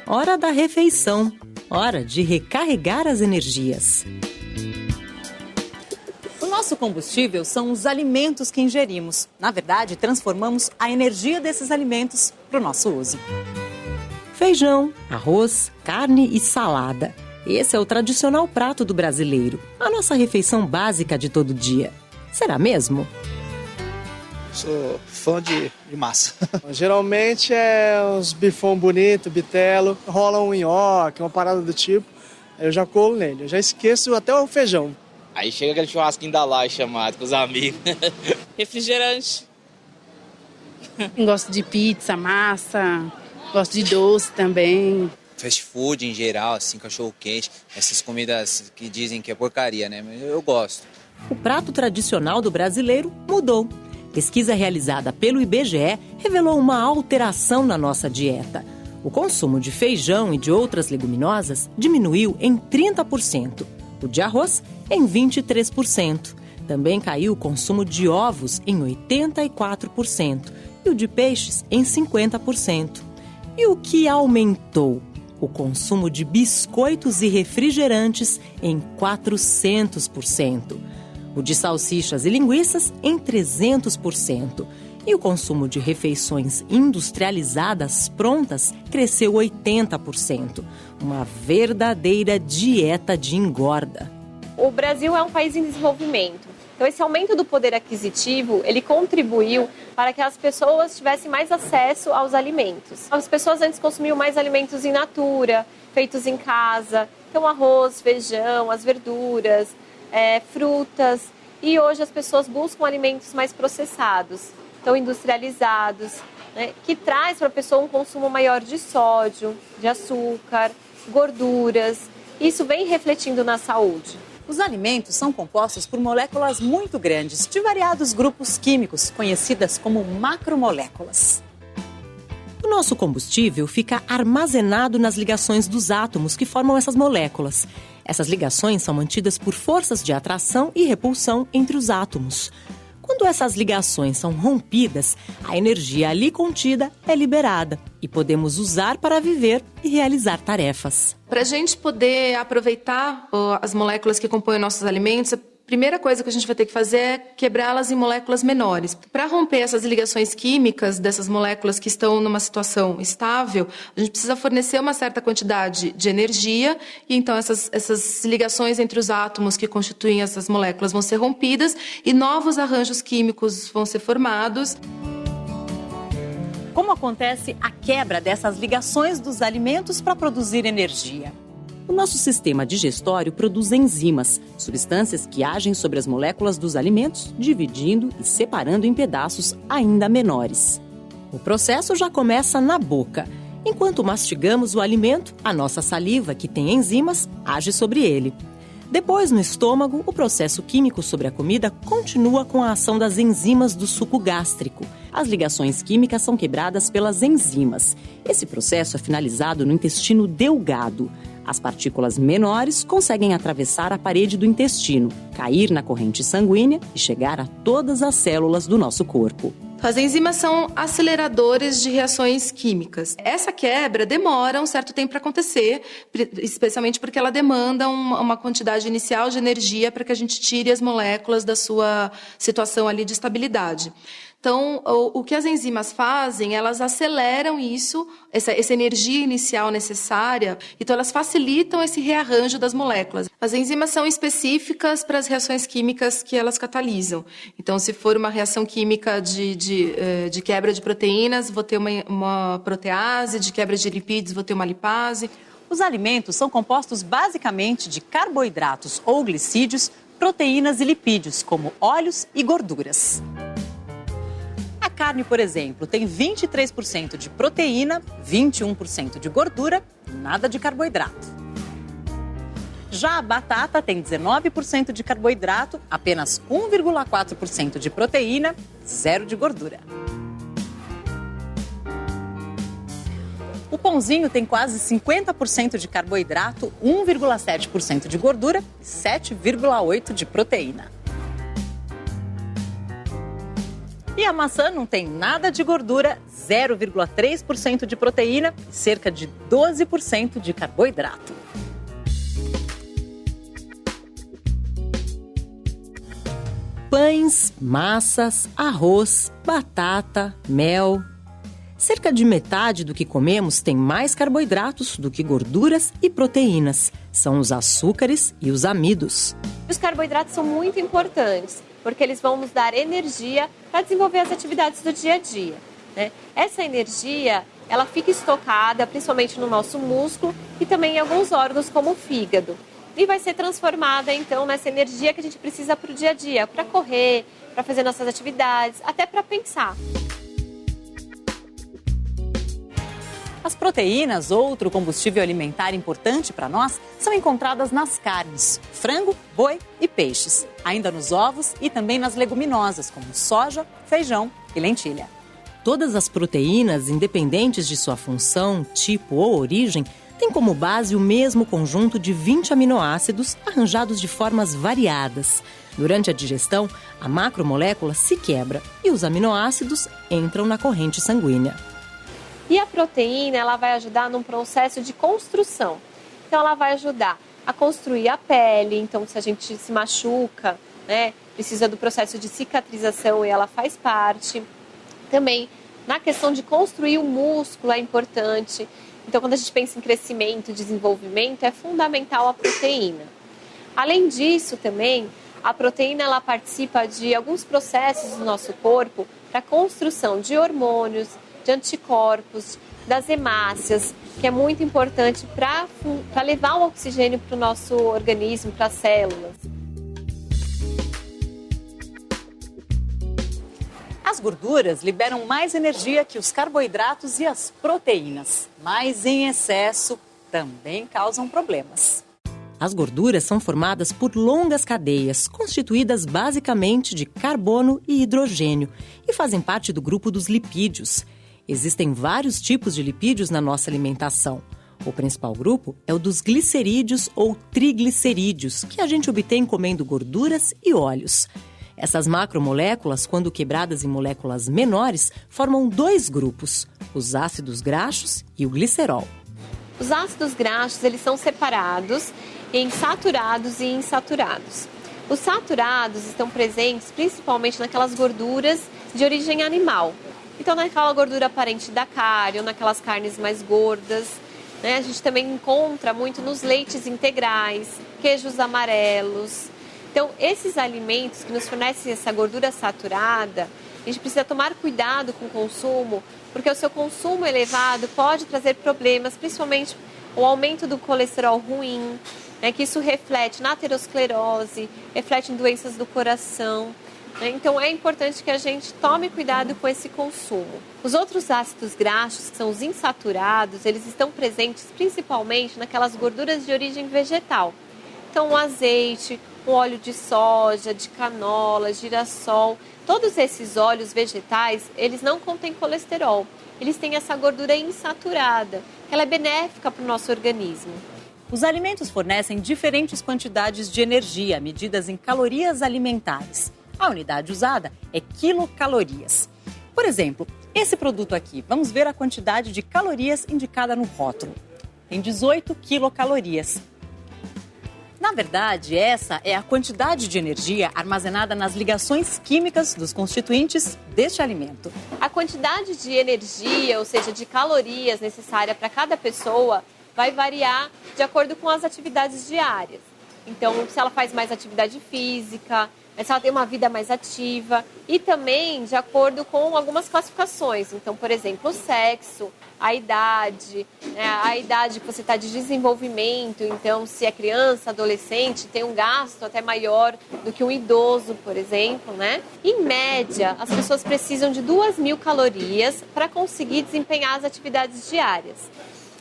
hora da refeição, hora de recarregar as energias. O nosso combustível são os alimentos que ingerimos. Na verdade, transformamos a energia desses alimentos para o nosso uso. Feijão, arroz, carne e salada. Esse é o tradicional prato do brasileiro, a nossa refeição básica de todo dia. Será mesmo? Sou fã de massa. Geralmente é uns bifão bonito, bitelo, rola um nhoque, uma parada do tipo. Aí eu já colo nele, eu já esqueço até o feijão. Aí chega aquele churrasquinho da laje chamado com os amigos. Refrigerante. Gosto de pizza, massa, gosto de doce também. Fast food em geral, assim, cachorro-quente, essas comidas que dizem que é porcaria, né? Mas eu gosto. O prato tradicional do brasileiro mudou. Pesquisa realizada pelo IBGE revelou uma alteração na nossa dieta. O consumo de feijão e de outras leguminosas diminuiu em 30%. O de arroz em 23%. Também caiu o consumo de ovos em 84% e o de peixes em 50%. E o que aumentou? O consumo de biscoitos e refrigerantes em 400%. O de salsichas e linguiças em 300%. E o consumo de refeições industrializadas prontas cresceu 80%. Uma verdadeira dieta de engorda. O Brasil é um país em desenvolvimento. Então, esse aumento do poder aquisitivo, ele contribuiu para que as pessoas tivessem mais acesso aos alimentos. As pessoas antes consumiam mais alimentos in natura, feitos em casa. Então, arroz, feijão, as verduras, frutas. E hoje as pessoas buscam alimentos mais processados, então industrializados, né, que traz para a pessoa um consumo maior de sódio, de açúcar, gorduras. Isso vem refletindo na saúde. Os alimentos são compostos por moléculas muito grandes, de variados grupos químicos, conhecidas como macromoléculas. O nosso combustível fica armazenado nas ligações dos átomos que formam essas moléculas. Essas ligações são mantidas por forças de atração e repulsão entre os átomos. Quando essas ligações são rompidas, a energia ali contida é liberada e podemos usar para viver e realizar tarefas. Para a gente poder aproveitar as moléculas que compõem nossos alimentos, a primeira coisa que a gente vai ter que fazer é quebrá-las em moléculas menores. Para romper essas ligações químicas dessas moléculas que estão numa situação estável, a gente precisa fornecer uma certa quantidade de energia e então essas ligações entre os átomos que constituem essas moléculas vão ser rompidas e novos arranjos químicos vão ser formados. Como acontece a quebra dessas ligações dos alimentos para produzir energia? O nosso sistema digestório produz enzimas, substâncias que agem sobre as moléculas dos alimentos, dividindo e separando em pedaços ainda menores. O processo já começa na boca. Enquanto mastigamos o alimento, a nossa saliva, que tem enzimas, age sobre ele. Depois, no estômago, o processo químico sobre a comida continua com a ação das enzimas do suco gástrico. As ligações químicas são quebradas pelas enzimas. Esse processo é finalizado no intestino delgado. As partículas menores conseguem atravessar a parede do intestino, cair na corrente sanguínea e chegar a todas as células do nosso corpo. As enzimas são aceleradores de reações químicas. Essa quebra demora um certo tempo para acontecer, especialmente porque ela demanda uma quantidade inicial de energia para que a gente tire as moléculas da sua situação ali de estabilidade. Então, o que as enzimas fazem, elas aceleram isso, essa energia inicial necessária, então elas facilitam esse rearranjo das moléculas. As enzimas são específicas para as reações químicas que elas catalisam. Então, se for uma reação química de quebra de proteínas, vou ter uma protease, de quebra de lipídios, vou ter uma lipase. Os alimentos são compostos basicamente de carboidratos ou glicídios, proteínas e lipídios, como óleos e gorduras. A carne, por exemplo, tem 23% de proteína, 21% de gordura, nada de carboidrato. Já a batata tem 19% de carboidrato, apenas 1,4% de proteína, 0 de gordura. O pãozinho tem quase 50% de carboidrato, 1,7% de gordura e 7,8% de proteína. E a maçã não tem nada de gordura, 0,3% de proteína e cerca de 12% de carboidrato. Pães, massas, arroz, batata, mel. Cerca de metade do que comemos tem mais carboidratos do que gorduras e proteínas. São os açúcares e os amidos. Os carboidratos são muito importantes, porque eles vão nos dar energia para desenvolver as atividades do dia a dia, né? Essa energia, ela fica estocada principalmente no nosso músculo e também em alguns órgãos como o fígado. E vai ser transformada, então, nessa energia que a gente precisa para o dia a dia, para correr, para fazer nossas atividades, até para pensar. As proteínas, outro combustível alimentar importante para nós, são encontradas nas carnes, frango, boi e peixes. Ainda nos ovos e também nas leguminosas, como soja, feijão e lentilha. Todas as proteínas, independentes de sua função, tipo ou origem, têm como base o mesmo conjunto de 20 aminoácidos arranjados de formas variadas. Durante a digestão, a macromolécula se quebra e os aminoácidos entram na corrente sanguínea. E a proteína, ela vai ajudar num processo de construção. Então, ela vai ajudar a construir a pele. Então, se a gente se machuca, né, precisa do processo de cicatrização e ela faz parte. Também, na questão de construir o músculo, é importante. Então, quando a gente pensa em crescimento e desenvolvimento, é fundamental a proteína. Além disso, também, a proteína ela participa de alguns processos do nosso corpo para a construção de hormônios, de anticorpos, das hemácias, que é muito importante para levar o oxigênio para o nosso organismo, para as células. As gorduras liberam mais energia que os carboidratos e as proteínas, mas em excesso também causam problemas. As gorduras são formadas por longas cadeias, constituídas basicamente de carbono e hidrogênio, e fazem parte do grupo dos lipídios. Existem vários tipos de lipídios na nossa alimentação. O principal grupo é o dos glicerídeos ou triglicerídeos, que a gente obtém comendo gorduras e óleos. Essas macromoléculas, quando quebradas em moléculas menores, formam dois grupos, os ácidos graxos e o glicerol. Os ácidos graxos, eles são separados em saturados e insaturados. Os saturados estão presentes principalmente naquelas gorduras de origem animal. Então, naquela gordura parente da carne ou naquelas carnes mais gordas, né? A gente também encontra muito nos leites integrais, queijos amarelos. Então, esses alimentos que nos fornecem essa gordura saturada, a gente precisa tomar cuidado com o consumo, porque o seu consumo elevado pode trazer problemas, principalmente o aumento do colesterol ruim, né? Que isso reflete na aterosclerose, reflete em doenças do coração. Então, é importante que a gente tome cuidado com esse consumo. Os outros ácidos graxos, que são os insaturados, eles estão presentes principalmente naquelas gorduras de origem vegetal. Então, o azeite, o óleo de soja, de canola, girassol, todos esses óleos vegetais, eles não contêm colesterol. Eles têm essa gordura insaturada, que ela é benéfica para o nosso organismo. Os alimentos fornecem diferentes quantidades de energia, medidas em calorias alimentares. A unidade usada é quilocalorias. Por exemplo, esse produto aqui, vamos ver a quantidade de calorias indicada no rótulo. Tem 18 quilocalorias. Na verdade, essa é a quantidade de energia armazenada nas ligações químicas dos constituintes deste alimento. A quantidade de energia, ou seja, de calorias necessária para cada pessoa, vai variar de acordo com as atividades diárias. Então, se ela faz mais atividade física, se ela tem uma vida mais ativa e também de acordo com algumas classificações. Então, por exemplo, o sexo, a idade, né, a idade que você está de desenvolvimento. Então, se é criança, adolescente, tem um gasto até maior do que um idoso, por exemplo, né? Em média, as pessoas precisam de 2.000 calorias para conseguir desempenhar as atividades diárias.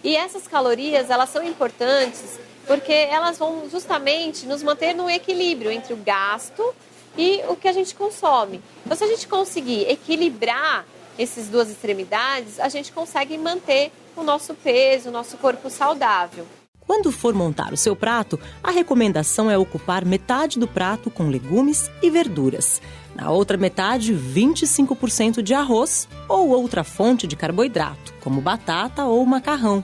E essas calorias, elas são importantes porque elas vão justamente nos manter no equilíbrio entre o gasto e o que a gente consome. Então, se a gente conseguir equilibrar essas duas extremidades, a gente consegue manter o nosso peso, o nosso corpo saudável. Quando for montar o seu prato, a recomendação é ocupar metade do prato com legumes e verduras. Na outra metade, 25% de arroz ou outra fonte de carboidrato, como batata ou macarrão.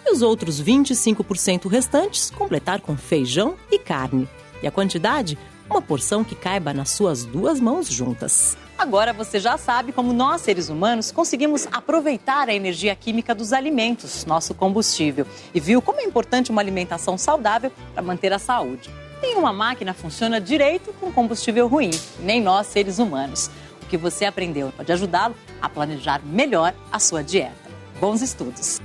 E os outros 25% restantes, completar com feijão e carne. E a quantidade? Uma porção que caiba nas suas 2 mãos juntas. Agora você já sabe como nós, seres humanos, conseguimos aproveitar a energia química dos alimentos, nosso combustível. E viu como é importante uma alimentação saudável para manter a saúde. Nenhuma máquina funciona direito com combustível ruim, nem nós, seres humanos. O que você aprendeu pode ajudá-lo a planejar melhor a sua dieta. Bons estudos!